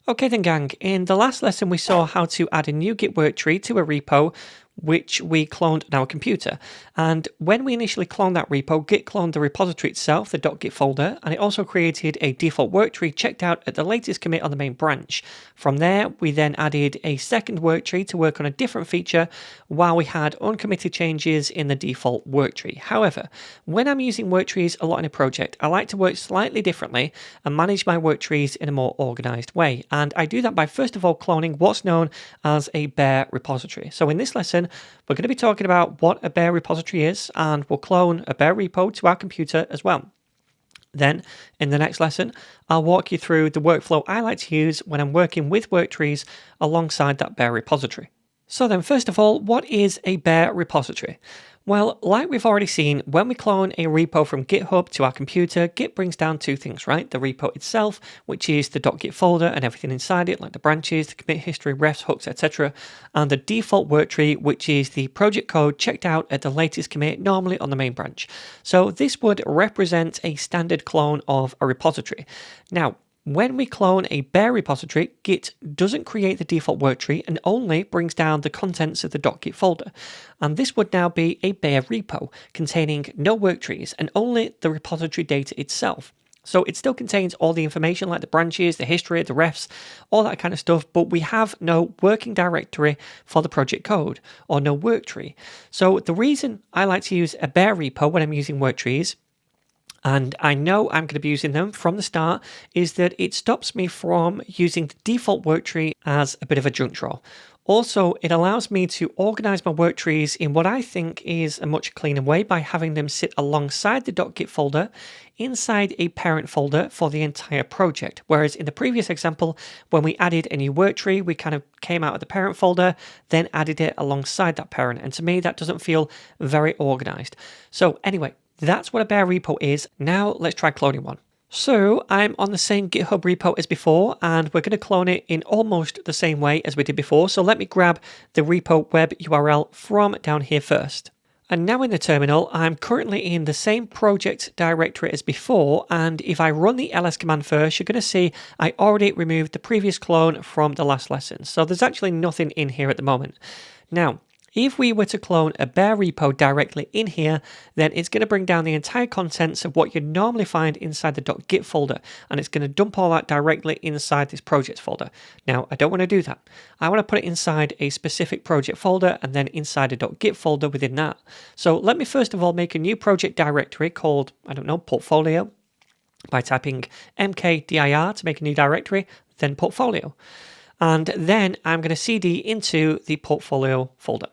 Okay then gang, in the last lesson we saw how to add a new Git worktree to a repo which we cloned on our computer. And when we initially cloned that repo, Git cloned the repository itself, the .git folder, and it also created a default worktree checked out at the latest commit on the main branch. From there, we then added a second worktree to work on a different feature while we had uncommitted changes in the default worktree. However, when I'm using worktrees a lot in a project, I like to work slightly differently and manage my worktrees in a more organized way. And I do that by first of all cloning what's known as a bare repository. So in this lesson, we're going to be talking about what a bare repository is, and we'll clone a bare repo to our computer as well. Then, in the next lesson, I'll walk you through the workflow I like to use when I'm working with worktrees alongside that bare repository. So then, first of all, what is a bare repository? Well, like we've already seen, when we clone a repo from GitHub to our computer, Git brings down two things, right? The repo itself, which is the .git folder and everything inside it, like the branches, the commit history, refs, hooks, etc. And the default worktree, which is the project code checked out at the latest commit, normally on the main branch. So this would represent a standard clone of a repository. Now, when we clone a bare repository, Git doesn't create the default worktree and only brings down the contents of the .git folder. And this would now be a bare repo containing no worktrees and only the repository data itself. So it still contains all the information like the branches, the history, the refs, all that kind of stuff, but we have no working directory for the project code or no worktree. So the reason I like to use a bare repo when I'm using worktrees, and I know I'm going to be using them from the start, is that it stops me from using the default worktree as a bit of a junk drawer. Also, it allows me to organize my worktrees in what I think is a much cleaner way by having them sit alongside the .git folder inside a parent folder for the entire project. Whereas in the previous example, when we added a new worktree, we kind of came out of the parent folder, then added it alongside that parent. And to me, that doesn't feel very organized. So anyway, that's what a bare repo is. Now let's try cloning one. So I'm on the same GitHub repo as before, and we're going to clone it in almost the same way as we did before. So let me grab the repo web URL from down here first. And now in the terminal, I'm currently in the same project directory as before, and if I run the ls command first, you're going to see I already removed the previous clone from the last lesson. So there's actually nothing in here at the moment. Now, if we were to clone a bare repo directly in here, then it's going to bring down the entire contents of what you'd normally find inside the .git folder, and it's going to dump all that directly inside this project folder. Now, I don't want to do that. I want to put it inside a specific project folder and then inside a .git folder within that. So let me first of all make a new project directory called, I don't know, portfolio, by typing mkdir to make a new directory, then portfolio. And then I'm going to cd into the portfolio folder.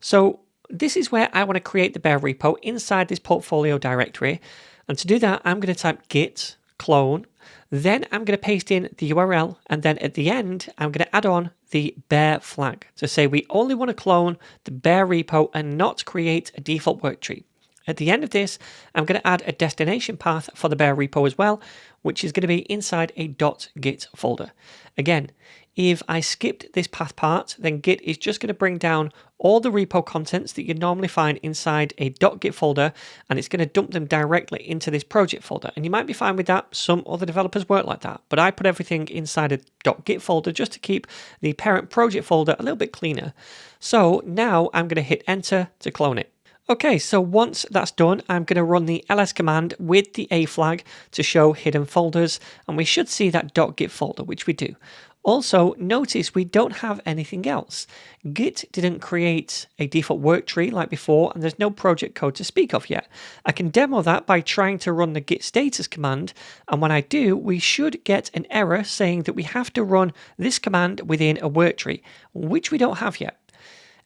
So this is where I want to create the bare repo inside this portfolio directory. And to do that, I'm going to type git clone. Then I'm going to paste in the URL. And then at the end, I'm going to add on the bare flag to say we only want to clone the bare repo and not create a default worktree. At the end of this, I'm going to add a destination path for the bare repo as well, which is going to be inside a .git folder. Again, if I skipped this path part, then Git is just going to bring down all the repo contents that you normally find inside a .git folder, and it's going to dump them directly into this project folder. And you might be fine with that. Some other developers work like that, but I put everything inside a .git folder just to keep the parent project folder a little bit cleaner. So now I'm going to hit enter to clone it. Okay, so once that's done, I'm going to run the ls command with the a flag to show hidden folders, and we should see that .git folder, which we do. Also, notice we don't have anything else. Git didn't create a default worktree like before, and there's no project code to speak of yet. I can demo that by trying to run the git status command, and when I do, we should get an error saying that we have to run this command within a worktree, which we don't have yet.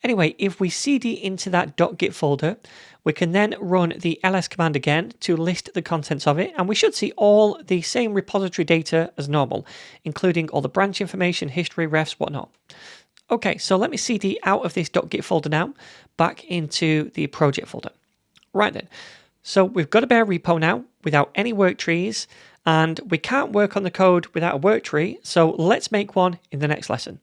Anyway, if we cd into that .git folder, we can then run the ls command again to list the contents of it, and we should see all the same repository data as normal, including all the branch information, history, refs, whatnot. Okay, so let me cd out of this .git folder now, back into the project folder. Right then, so we've got a bare repo now without any worktrees, and we can't work on the code without a worktree, so let's make one in the next lesson.